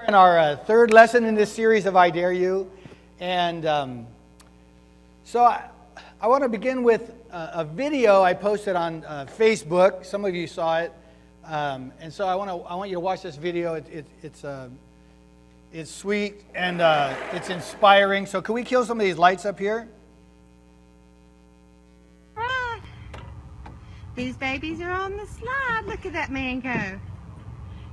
In our third lesson in this series of I Dare You. And so I want to begin with a video I posted on Facebook. Some of you saw it. And so I want you to watch this video. It's sweet and it's inspiring. So can we kill some of these lights up here? Right. These babies are on the slide. Look at that man go.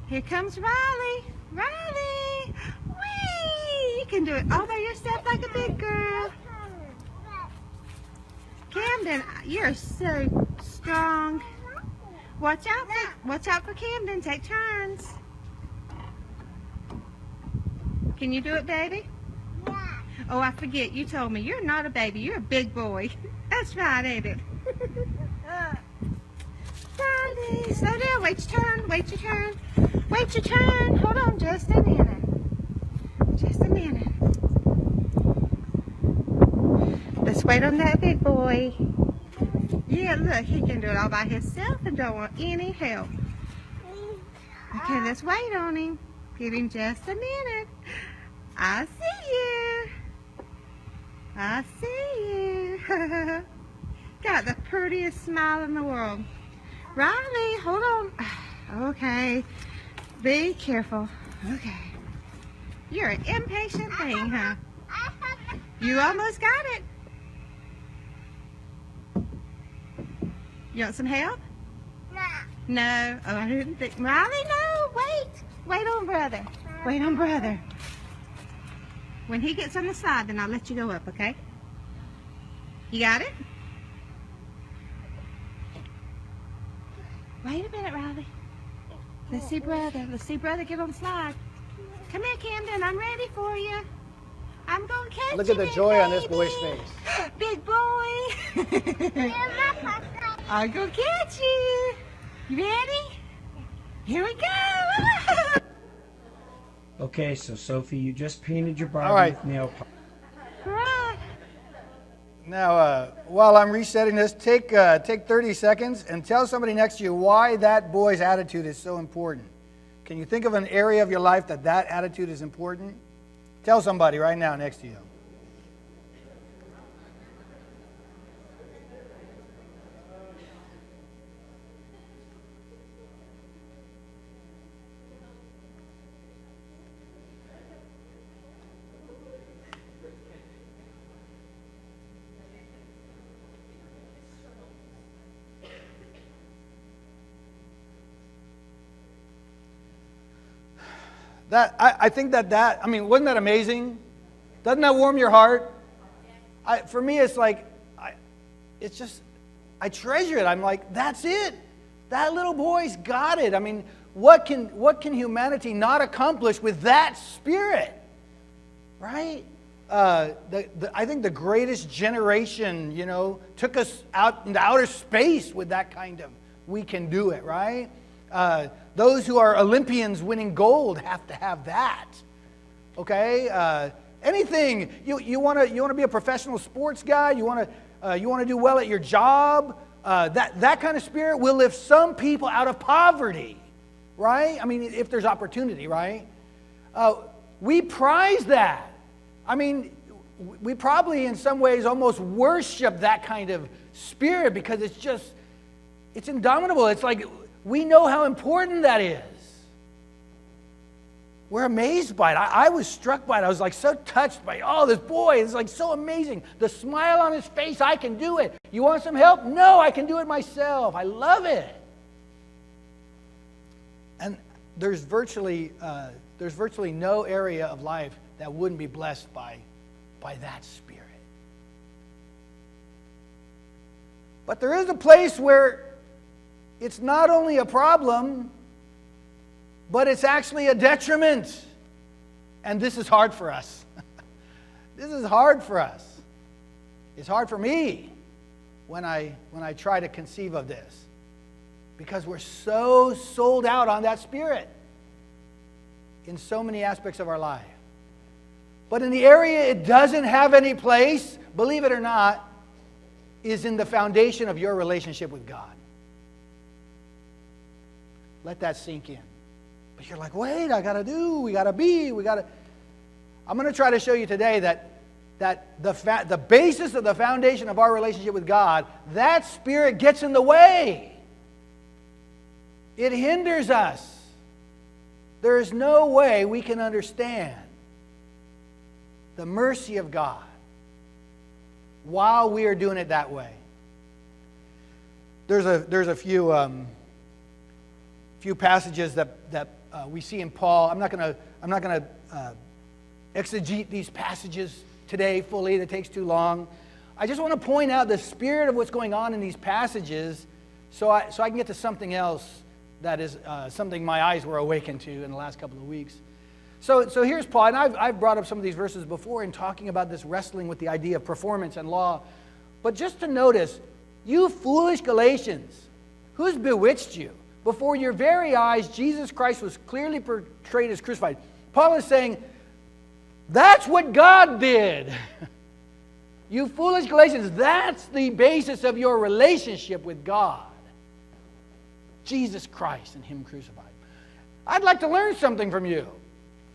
Here comes Riley. Riley! Whee! You can do it all by yourself like a big girl. Camden, you're so strong. Watch out for Camden. Take turns. Can you do it, baby? Yeah. Oh, I forget. You told me you're not a baby. You're a big boy. That's right, ain't it? Riley, slow down. Wait your turn. Wait your turn. Wait your turn. Hold on just a minute. Just a minute. Let's wait on that big boy. Yeah, look, he can do it all by himself and don't want any help. Okay, let's wait on him. Give him just a minute. I see you. I see you. Got the prettiest smile in the world. Riley, hold on. Okay. Be careful. Okay. You're an impatient thing, huh? You almost got it. You want some help? No. Oh, I didn't think. Riley, no. Wait. Wait on brother. Wait on brother. When he gets on the slide, then I'll let you go up, okay? You got it? Wait a minute, Riley. Let's see brother. Let's see brother get on the slide. Come here, Camden. I'm ready for you. I'm going to catch you. Look at the joy on this boy's face. Big boy. I'm going to catch you. You ready? Here we go. Okay, so Sophie, you just painted your Barbie All right. with nail polish. Right. Now, while I'm resetting this, take 30 seconds and tell somebody next to you why that boy's attitude is so important. Can you think of an area of your life that attitude is important? Tell somebody right now next to you. I think I mean, wasn't that amazing? Doesn't that warm your heart? For me, it's like, I treasure it. I'm like, that's it. That little boy's got it. I mean, what can humanity not accomplish with that spirit? Right? I think the greatest generation, took us out into outer space with that kind of, we can do it, right? Those who are Olympians winning gold have to have that. Okay? Anything you want to be a professional sports guy. You want to do well at your job. That kind of spirit will lift some people out of poverty, right? I mean, if there's opportunity, right? We prize that. I mean, we probably in some ways almost worship that kind of spirit because it's indomitable. It's like we know how important that is. We're amazed by it. I was struck by it. I was like so touched by, this boy is like so amazing. The smile on his face, I can do it. You want some help? No, I can do it myself. I love it. And there's virtually no area of life that wouldn't be blessed by that spirit. But there is a place where it's not only a problem, but it's actually a detriment. And this is hard for us. This is hard for us. It's hard for me when I try to conceive of this. Because we're so sold out on that spirit in so many aspects of our life. But in the area it doesn't have any place, believe it or not, is in the foundation of your relationship with God. Let that sink in. But you're like, wait, we got to. I'm going to try to show you today that the basis of the foundation of our relationship with God, that spirit gets in the way. It hinders us. There is no way we can understand the mercy of God while we are doing it that way. There's a few passages that we see in Paul. I'm not going to exegete these passages today fully. That takes too long. I just want to point out the spirit of what's going on in these passages, so I can get to something else that is something my eyes were awakened to in the last couple of weeks. So here's Paul, and I've brought up some of these verses before in talking about this wrestling with the idea of performance and law. But just to notice, you foolish Galatians, who's bewitched you? Before your very eyes, Jesus Christ was clearly portrayed as crucified. Paul is saying, that's what God did. You foolish Galatians, that's the basis of your relationship with God. Jesus Christ and Him crucified. I'd like to learn something from you.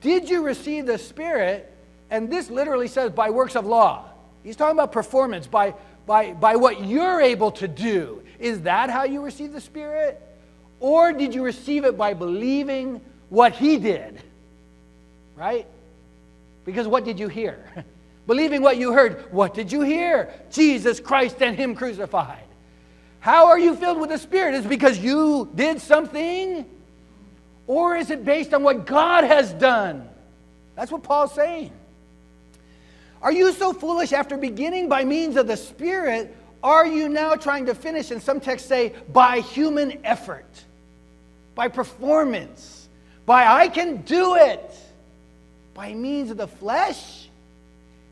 Did you receive the Spirit? And this literally says by works of law. He's talking about performance, by what you're able to do. Is that how you receive the Spirit? Or did you receive it by believing what He did? Right? Because what did you hear? Believing what you heard. What did you hear? Jesus Christ and Him crucified. How are you filled with the Spirit? Is it because you did something? Or is it based on what God has done? That's what Paul's saying. Are you so foolish after beginning by means of the Spirit? Are you now trying to finish, and some texts say, by human effort, by performance, by I can do it, by means of the flesh?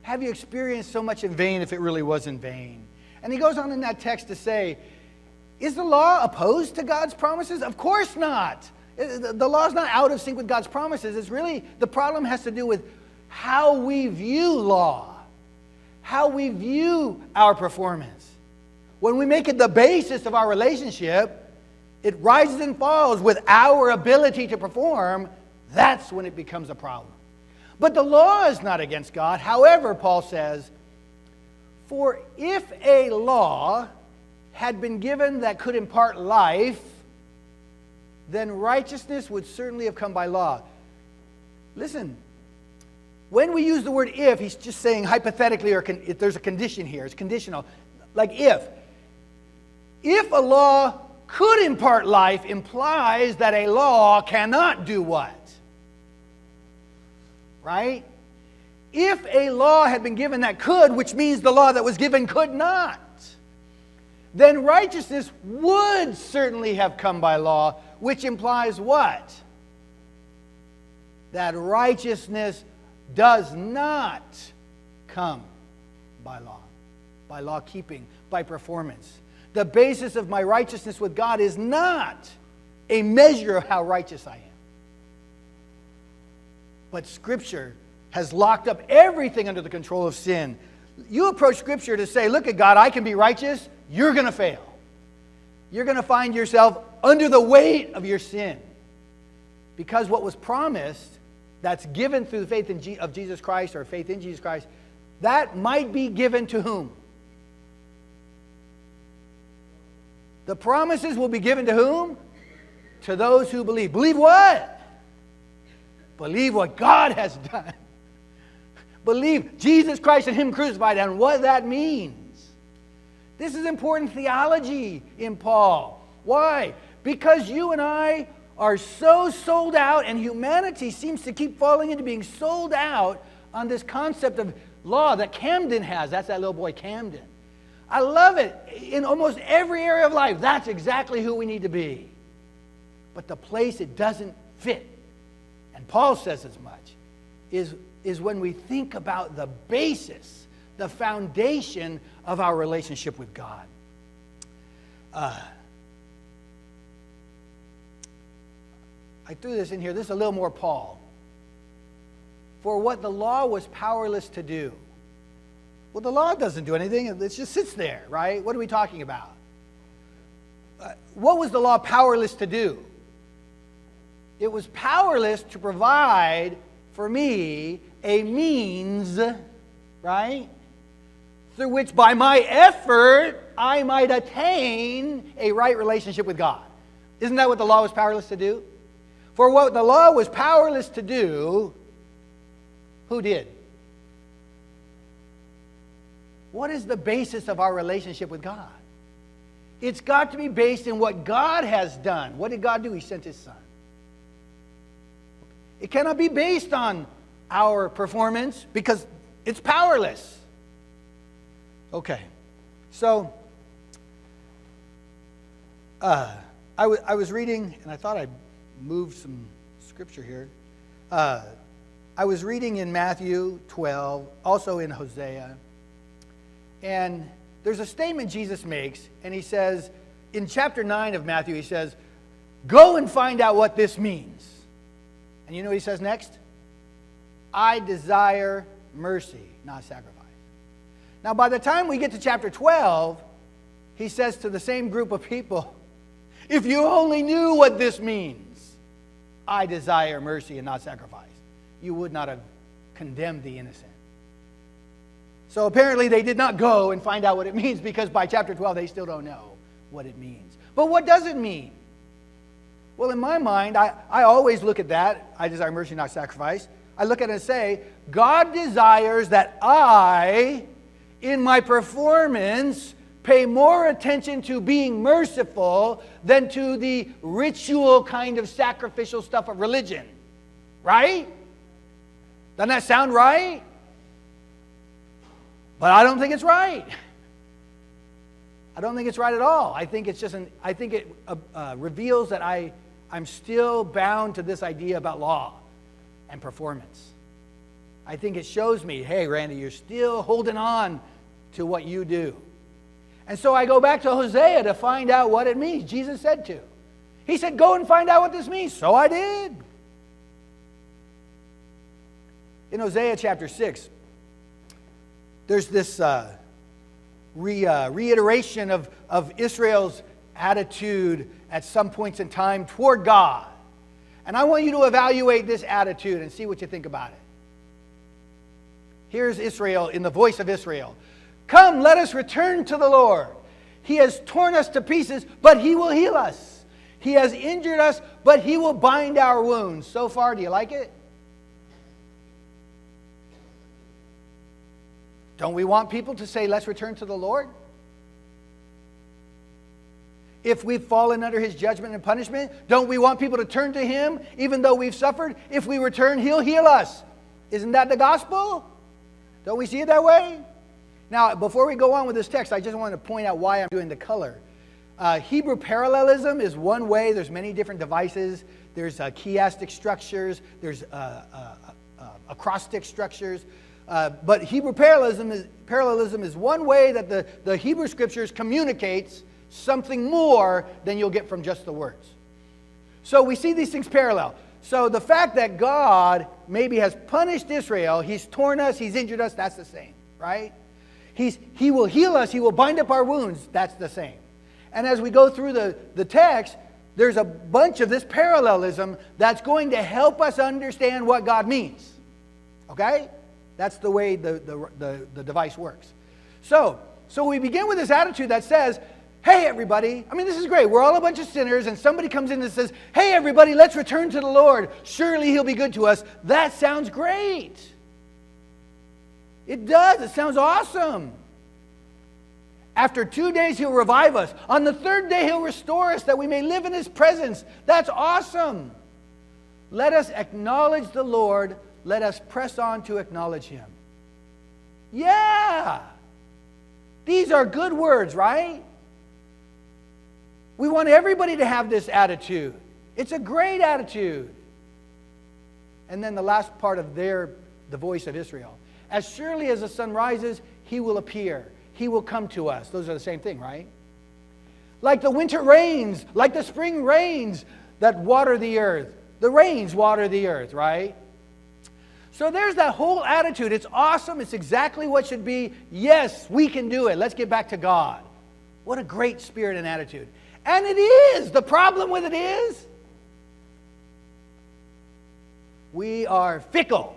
Have you experienced so much in vain if it really was in vain? And he goes on in that text to say, is the law opposed to God's promises? Of course not. The law is not out of sync with God's promises. It's really, the problem has to do with how we view law, how we view our performance. When we make it the basis of our relationship, it rises and falls with our ability to perform. That's when it becomes a problem. But the law is not against God. However, Paul says, for if a law had been given that could impart life, then righteousness would certainly have come by law. Listen, when we use the word if, he's just saying hypothetically, or if there's a condition here, it's conditional. Like if a law could impart life implies that a law cannot do what? Right? If a law had been given that could, which means the law that was given could not, then righteousness would certainly have come by law, which implies what? That righteousness does not come by law keeping, by performance. The basis of my righteousness with God is not a measure of how righteous I am. But Scripture has locked up everything under the control of sin. You approach Scripture to say, look at God, I can be righteous. You're going to fail. You're going to find yourself under the weight of your sin. Because what was promised, that's given through the faith of Jesus Christ, or faith in Jesus Christ, that might be given to whom? The promises will be given to whom? To those who believe. Believe what? Believe what God has done. Believe Jesus Christ and Him crucified and what that means. This is important theology in Paul. Why? Because you and I are so sold out, and humanity seems to keep falling into being sold out on this concept of law that Camden has. That's that little boy Camden. I love it. In almost every area of life, that's exactly who we need to be. But the place it doesn't fit, and Paul says as much, is when we think about the basis, the foundation of our relationship with God. I threw this in here. This is a little more Paul. For what the law was powerless to do. Well, the law doesn't do anything. It just sits there, right? What are we talking about? What was the law powerless to do? it was powerless to provide for me a means, right, through which by my effort I might attain a right relationship with God. Isn't that what the law was powerless to do? For what the law was powerless to do, who did? What is the basis of our relationship with God? It's got to be based in what God has done. What did God do? He sent His Son. It cannot be based on our performance because it's powerless. Okay. So, I was reading, and I thought I'd move some scripture here. I was reading in Matthew 12, also in Hosea. And there's a statement Jesus makes, and he says, in chapter 9 of Matthew, he says, go and find out what this means. And you know what he says next? I desire mercy, not sacrifice. Now, by the time we get to chapter 12, he says to the same group of people, if you only knew what this means, I desire mercy and not sacrifice, you would not have condemned the innocent. So apparently they did not go and find out what it means because by chapter 12 they still don't know what it means. But what does it mean? Well, in my mind, I always look at that. I desire mercy, not sacrifice. I look at it and say, God desires that I, in my performance, pay more attention to being merciful than to the ritual kind of sacrificial stuff of religion. Right? Doesn't that sound right? But I don't think it's right. I don't think it's right at all. I think it's just I think it reveals that I'm still bound to this idea about law and performance. I think it shows me, hey, Randy, you're still holding on to what you do. And so I go back to Hosea to find out what it means. Jesus said to. He said, go and find out what this means. So I did. In Hosea chapter 6, there's this reiteration of Israel's attitude at some points in time toward God. And I want you to evaluate this attitude and see what you think about it. Here's Israel in the voice of Israel. Come, let us return to the Lord. He has torn us to pieces, but He will heal us. He has injured us, but He will bind our wounds. So far, do you like it? Don't we want people to say, let's return to the Lord? If we've fallen under His judgment and punishment, don't we want people to turn to Him even though we've suffered? If we return, He'll heal us. Isn't that the gospel? Don't we see it that way? Now, before we go on with this text, I just want to point out why I'm doing the color. Hebrew parallelism is one way. There's many different devices. There's chiastic structures. There's acrostic structures. But Hebrew parallelism is one way that the Hebrew Scriptures communicates something more than you'll get from just the words. So we see these things parallel. So the fact that God maybe has punished Israel, He's torn us, He's injured us, that's the same, right? He will heal us, He will bind up our wounds, that's the same. And as we go through the text, there's a bunch of this parallelism that's going to help us understand what God means. Okay? That's the way the device works. So we begin with this attitude that says, hey, everybody, I mean, this is great. We're all a bunch of sinners, and somebody comes in and says, hey, everybody, let's return to the Lord. Surely He'll be good to us. That sounds great. It does. It sounds awesome. After 2 days, He'll revive us. On the third day, He'll restore us that we may live in His presence. That's awesome. Let us acknowledge the Lord. Let us press on to acknowledge Him. Yeah. These are good words, right? We want everybody to have this attitude. It's a great attitude. And then the last part of the voice of Israel. As surely as the sun rises, He will appear. He will come to us. Those are the same thing, right? Like the winter rains, like the spring rains that water the earth. The rains water the earth, right? So there's that whole attitude. It's awesome. It's exactly what should be. Yes, we can do it. Let's get back to God. What a great spirit and attitude. And it is. The problem with it is, We are fickle.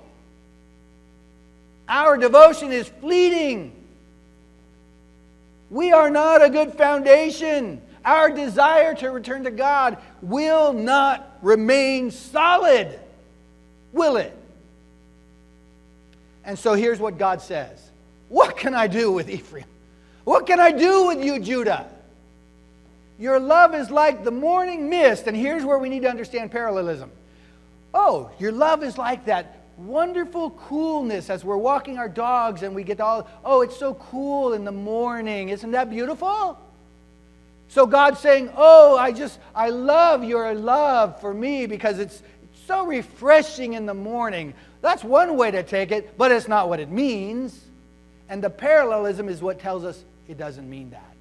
Our devotion is fleeting. We are not a good foundation. Our desire to return to God will not remain solid, will it? And so here's what God says. What can I do with Ephraim? What can I do with you, Judah? Your love is like the morning mist. And here's where we need to understand parallelism. Oh, your love is like that wonderful coolness as we're walking our dogs and we get all, oh, it's so cool in the morning. Isn't that beautiful? So God's saying, oh, I love your love for me because it's so refreshing in the morning. That's one way to take it, but it's not what it means. And the parallelism is what tells us it doesn't mean that.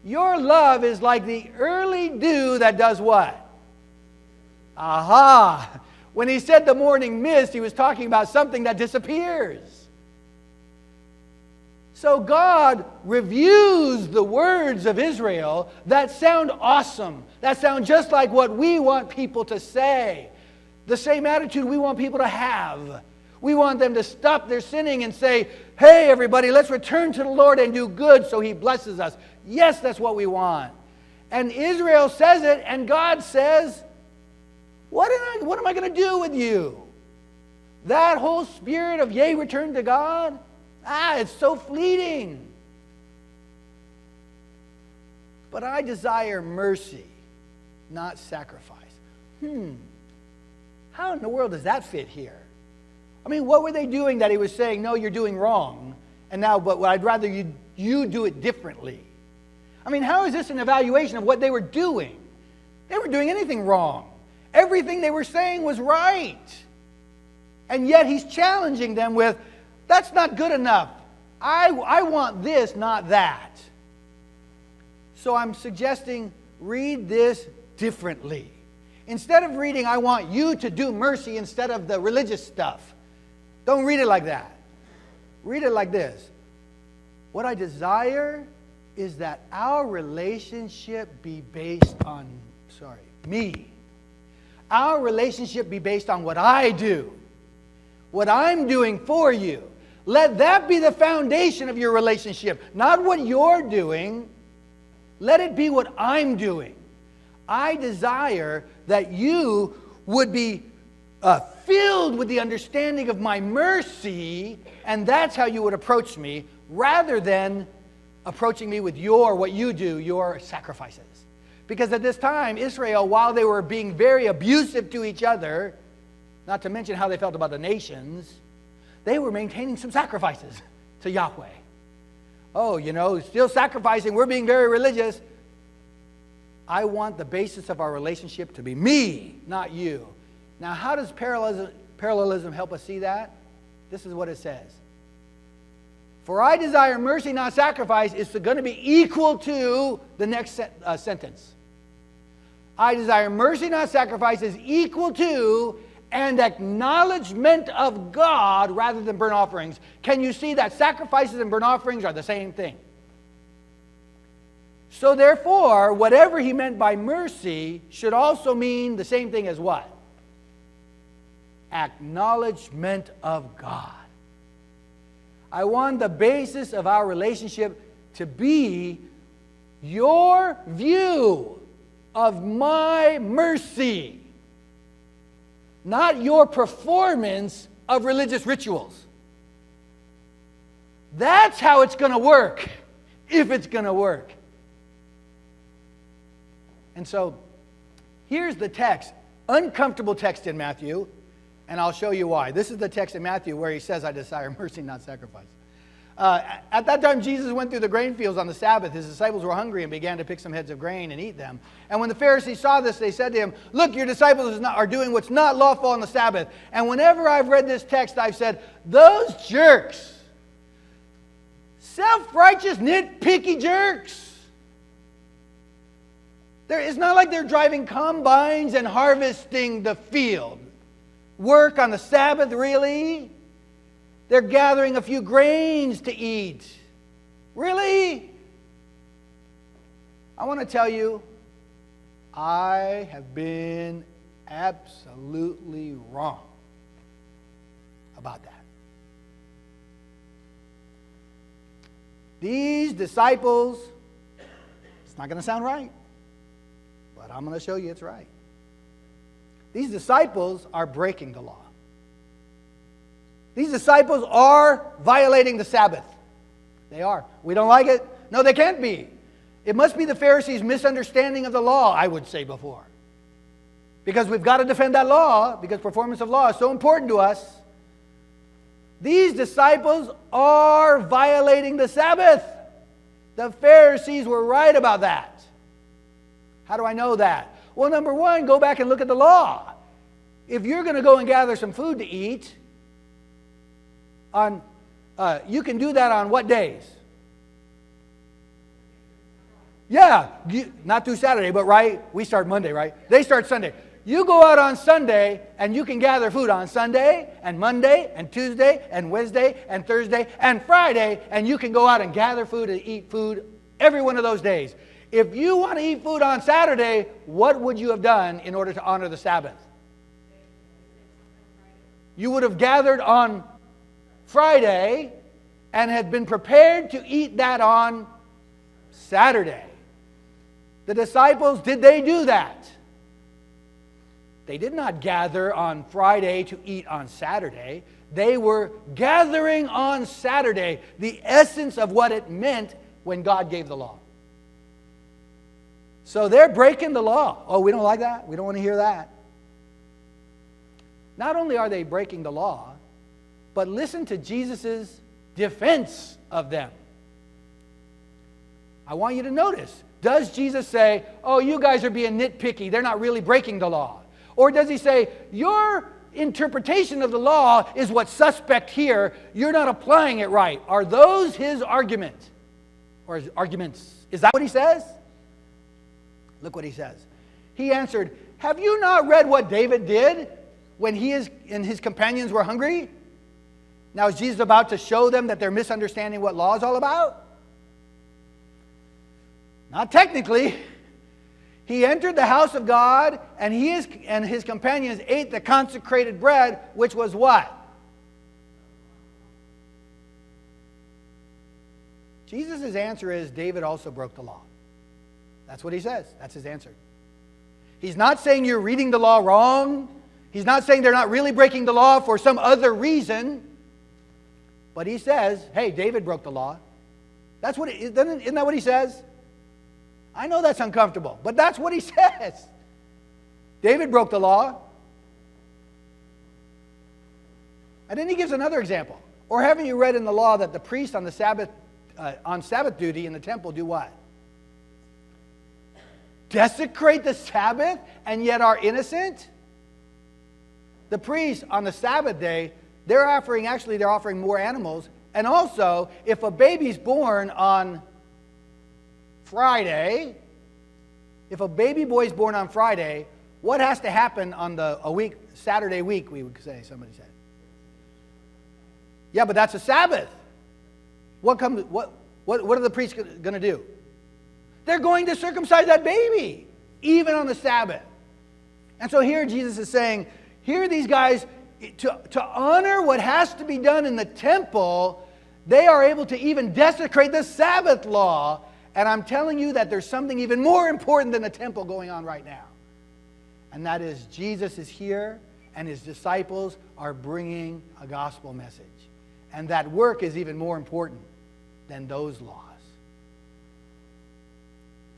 Your love is like the early dew that does what? Aha! When he said the morning mist, he was talking about something that disappears. So God reviews the words of Israel that sound awesome, that sound just like what we want people to say. The same attitude we want people to have. We want them to stop their sinning and say, hey, everybody, let's return to the Lord and do good so He blesses us. Yes, that's what we want. And Israel says it, and God says, what am I going to do with you? That whole spirit of, yea, return to God? It's so fleeting. But I desire mercy, not sacrifice. How in the world does that fit here? I mean, what were they doing that he was saying, no, you're doing wrong, and now, but I'd rather you do it differently? I mean, how is this an evaluation of what they were doing? They weren't doing anything wrong. Everything they were saying was right. And yet he's challenging them with, that's not good enough. I want this, not that. So I'm suggesting read this differently. Instead of reading, I want you to do mercy instead of the religious stuff. Don't read it like that. Read it like this. What I desire is that our relationship be based on, me. Our relationship be based on what I do, what I'm doing for you. Let that be the foundation of your relationship, not what you're doing. Let it be what I'm doing. I desire that you would be filled with the understanding of my mercy, and that's how you would approach me, rather than approaching me with what you do, your sacrifices. Because at this time, Israel, while they were being very abusive to each other, not to mention how they felt about the nations, they were maintaining some sacrifices to Yahweh. Oh, still sacrificing, we're being very religious. I want the basis of our relationship to be me, not you. Now, how does parallelism help us see that? This is what it says. For I desire mercy, not sacrifice, is going to be equal to the next sentence. I desire mercy, not sacrifice, is equal to an acknowledgement of God rather than burnt offerings. Can you see that sacrifices and burnt offerings are the same thing? So therefore, whatever he meant by mercy should also mean the same thing as what? Acknowledgement of God. I want the basis of our relationship to be your view of my mercy, not your performance of religious rituals. That's how it's going to work, if it's going to work. And so, here's the text, uncomfortable text in Matthew, and I'll show you why. This is the text in Matthew where he says, I desire mercy, not sacrifice. At that time, Jesus went through the grain fields on the Sabbath. His disciples were hungry and began to pick some heads of grain and eat them. And when the Pharisees saw this, they said to him, look, your disciples are doing what's not lawful on the Sabbath. And whenever I've read this text, I've said, those jerks, self-righteous, nitpicky jerks. It's not like they're driving combines and harvesting the field. Work on the Sabbath, really? They're gathering a few grains to eat. Really? I want to tell you, I have been absolutely wrong about that. These disciples, it's not going to sound right, but I'm going to show you it's right. These disciples are breaking the law. These disciples are violating the Sabbath. They are. We don't like it? No, they can't be. It must be the Pharisees' misunderstanding of the law, I would say before. Because we've got to defend that law, because performance of law is so important to us. These disciples are violating the Sabbath. The Pharisees were right about that. How do I know that? Well, number one, go back and look at the law. If you're going to go and gather some food to eat, you can do that on what days? Yeah, not through Saturday, but right? We start Monday, right? They start Sunday. You go out on Sunday and you can gather food on Sunday and Monday and Tuesday and Wednesday and Thursday and Friday, and you can go out and gather food and eat food every one of those days. If you want to eat food on Saturday, what would you have done in order to honor the Sabbath? You would have gathered on Friday and had been prepared to eat that on Saturday. The disciples, did they do that? They did not gather on Friday to eat on Saturday. They were gathering on Saturday, the essence of what it meant when God gave the law. So they're breaking the law. Oh, we don't like that. We don't want to hear that. Not only are they breaking the law, but listen to Jesus' defense of them. I want you to notice, does Jesus say, oh, you guys are being nitpicky, they're not really breaking the law? Or does he say, your interpretation of the law is what's suspect here, you're not applying it right? Are those his argument? Or his arguments? Is that what he says? Look what he says. He answered, have you not read what David did when he and his companions were hungry? Now is Jesus about to show them that they're misunderstanding what law is all about? Not technically. He entered the house of God, and he and his companions ate the consecrated bread, which was what? Jesus' answer is David also broke the law. That's what he says. That's his answer. He's not saying you're reading the law wrong. He's not saying they're not really breaking the law for some other reason. But he says, hey, David broke the law. That's what isn't that what he says? I know that's uncomfortable, but that's what he says. David broke the law. And then he gives another example. Or haven't you read in the law that the priests on the Sabbath, on Sabbath duty in the temple do what? Desecrate the Sabbath and yet are innocent? The priests on the Sabbath day, they're offering more animals. And also, if a baby's born on Friday, if a baby boy is born on Friday, what has to happen on Saturday week, we would say, somebody said. Yeah, but that's a Sabbath. What are the priests going to do? They're going to circumcise that baby, even on the Sabbath. And so here Jesus is saying, here these guys, to honor what has to be done in the temple, they are able to even desecrate the Sabbath law. And I'm telling you that there's something even more important than the temple going on right now. And that is Jesus is here and his disciples are bringing a gospel message. And that work is even more important than those laws.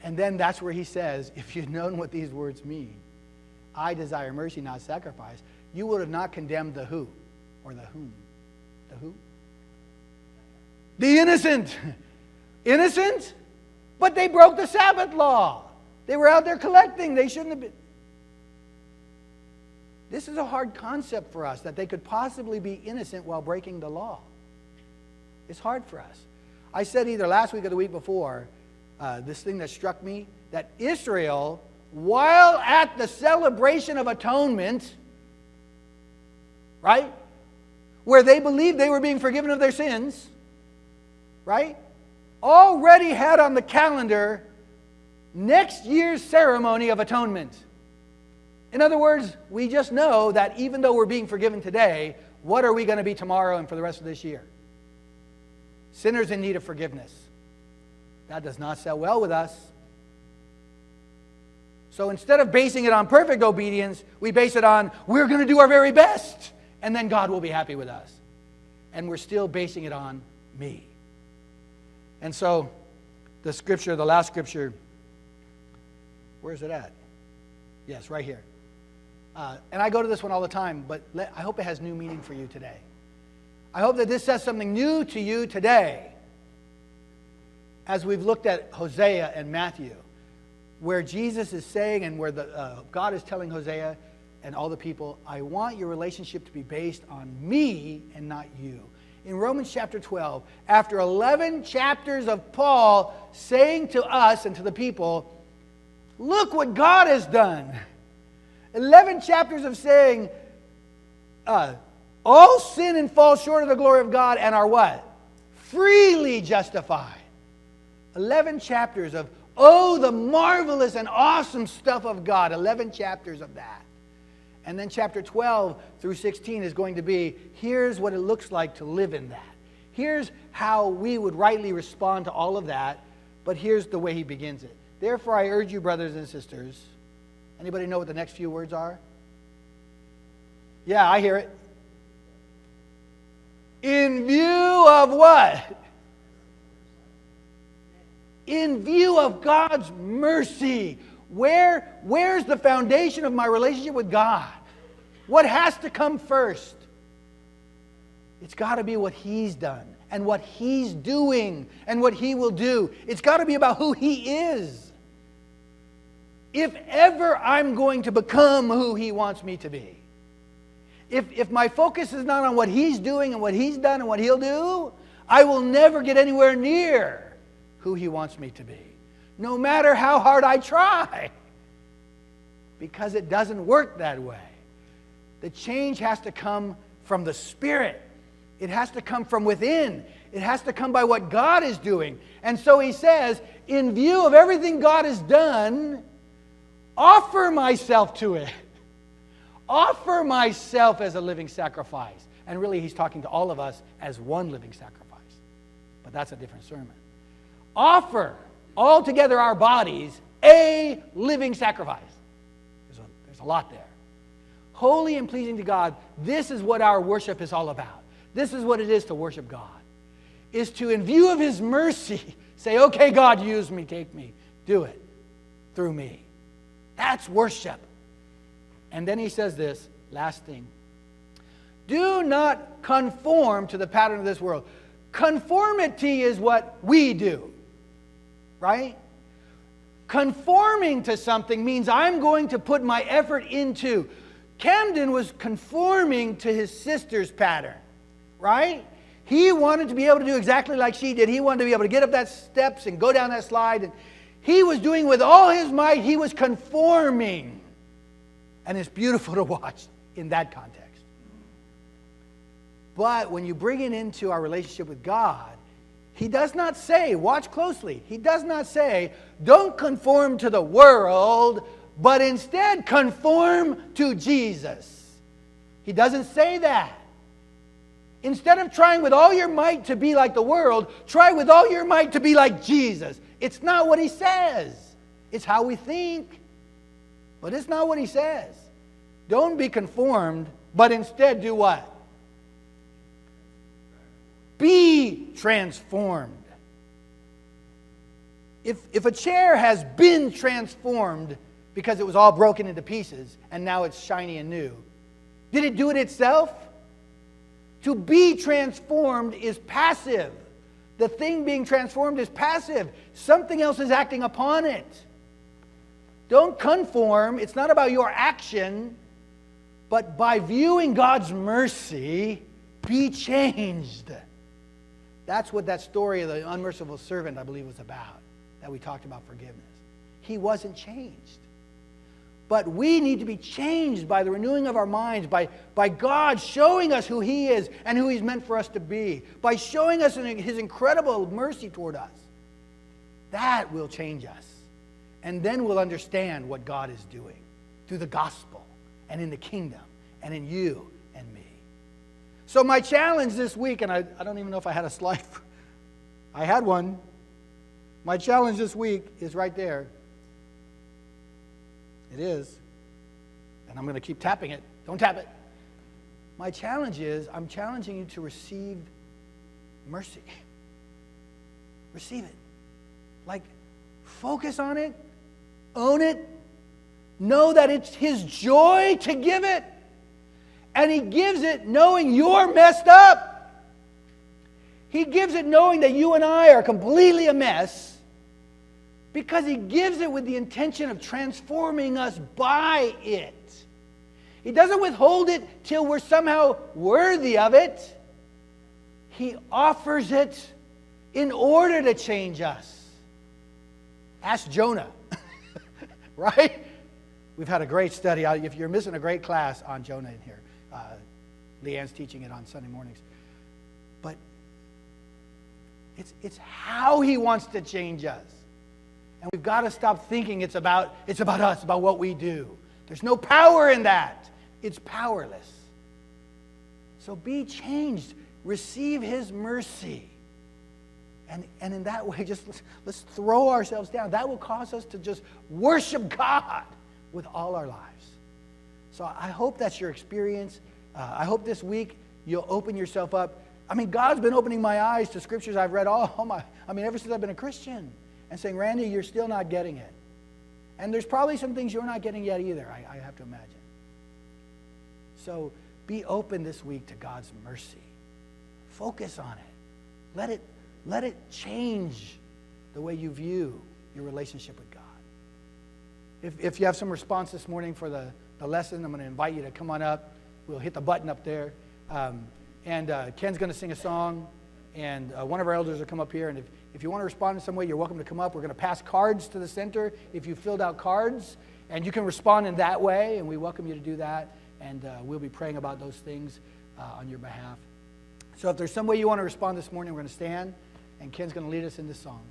And then that's where he says, if you'd known what these words mean, I desire mercy, not sacrifice, you would have not condemned the who or the whom. The who? The innocent. Innocent? But they broke the Sabbath law. They were out there collecting. They shouldn't have been. This is a hard concept for us, that they could possibly be innocent while breaking the law. It's hard for us. I said either last week or the week before, this thing that struck me, that Israel, while at the celebration of atonement, right, where they believed they were being forgiven of their sins, right, already had on the calendar next year's ceremony of atonement. In other words, we just know that even though we're being forgiven today, what are we going to be tomorrow and for the rest of this year? Sinners in need of forgiveness. That does not sell well with us. So instead of basing it on perfect obedience, we base it on we're going to do our very best, and then God will be happy with us. And we're still basing it on me. And so the scripture, the last scripture, where's it at? Yes, right here. And I go to this one all the time, but I hope it has new meaning for you today. I hope that this says something new to you today as we've looked at Hosea and Matthew, where Jesus is saying and where God is telling Hosea and all the people, I want your relationship to be based on me and not you. In Romans chapter 12, after 11 chapters of Paul saying to us and to the people, look what God has done. 11 chapters of saying, all sin and fall short of the glory of God and are what? Freely justified. 11 chapters of, oh, the marvelous and awesome stuff of God. 11 chapters of that. And then chapter 12 through 16 is going to be, here's what it looks like to live in that. Here's how we would rightly respond to all of that, but here's the way he begins it. Therefore, I urge you, brothers and sisters. Anybody know what the next few words are? Yeah, I hear it. In view of what? In view of God's mercy. Where's the foundation of my relationship with God? What has to come first? It's got to be what He's done and what He's doing and what He will do. It's got to be about who He is. If ever I'm going to become who He wants me to be, if my focus is not on what He's doing and what He's done and what He'll do, I will never get anywhere near who He wants me to be. No matter how hard I try. Because it doesn't work that way. The change has to come from the Spirit. It has to come from within. It has to come by what God is doing. And so he says, in view of everything God has done, offer myself to it. Offer myself as a living sacrifice. And really he's talking to all of us as one living sacrifice. But that's a different sermon. Offer altogether our bodies a living sacrifice. There's a lot there. Holy and pleasing to God, this is what our worship is all about. This is what it is to worship God. Is to, in view of His mercy, say, okay, God, use me, take me, do it through me. That's worship. And then he says this, last thing. Do not conform to the pattern of this world. Conformity is what we do. Right? Conforming to something means I'm going to put my effort into. Camden was conforming to his sister's pattern. Right? He wanted to be able to do exactly like she did. He wanted to be able to get up that steps and go down that slide. And he was doing with all his might. He was conforming. And it's beautiful to watch in that context. But when you bring it into our relationship with God, He does not say, watch closely, He does not say, don't conform to the world, but instead conform to Jesus. He doesn't say that. Instead of trying with all your might to be like the world, try with all your might to be like Jesus. It's not what He says. It's how we think. But it's not what He says. Don't be conformed, but instead do what? Be transformed. If a chair has been transformed because it was all broken into pieces and now it's shiny and new, did it do it itself? To be transformed is passive. The thing being transformed is passive. Something else is acting upon it. Don't conform. It's not about your action, but by viewing God's mercy, be changed. That's what that story of the unmerciful servant, I believe, was about, that we talked about forgiveness. He wasn't changed. But we need to be changed by the renewing of our minds, by God showing us who He is and who He's meant for us to be, by showing us His incredible mercy toward us. That will change us. And then we'll understand what God is doing through the gospel. and in the kingdom and in you and me. So my challenge this week, and I don't even know if I had a slide. I had one. My challenge this week is right there. It is. And I'm going to keep tapping it. Don't tap it. My challenge is, I'm challenging you to receive mercy. Receive it. Like, focus on it. Own it. Know that it's His joy to give it. And He gives it knowing you're messed up. He gives it knowing that you and I are completely a mess, because He gives it with the intention of transforming us by it. He doesn't withhold it till we're somehow worthy of it. He offers it in order to change us. Ask Jonah. Right? We've had a great study. If you're missing a great class on Jonah in here, Leanne's teaching it on Sunday mornings. But it's how He wants to change us. And we've got to stop thinking it's about us, about what we do. There's no power in that. It's powerless. So be changed. Receive His mercy. And in that way, just let's throw ourselves down. That will cause us to just worship God with all our lives. So I hope that's your experience. I hope this week you'll open yourself up. I mean, God's been opening my eyes to scriptures I've read ever since I've been a Christian, and saying, Randy, you're still not getting it. And there's probably some things you're not getting yet either, I have to imagine. So be open this week to God's mercy. Focus on it. Let it change the way you view your relationship with God. If you have some response this morning for the lesson, I'm going to invite you to come on up. We'll hit the button up there. And Ken's going to sing a song, and one of our elders will come up here. And if you want to respond in some way, you're welcome to come up. We're going to pass cards to the center if you filled out cards, and you can respond in that way, and we welcome you to do that. And we'll be praying about those things on your behalf. So if there's some way you want to respond this morning, we're going to stand, and Ken's going to lead us in this song.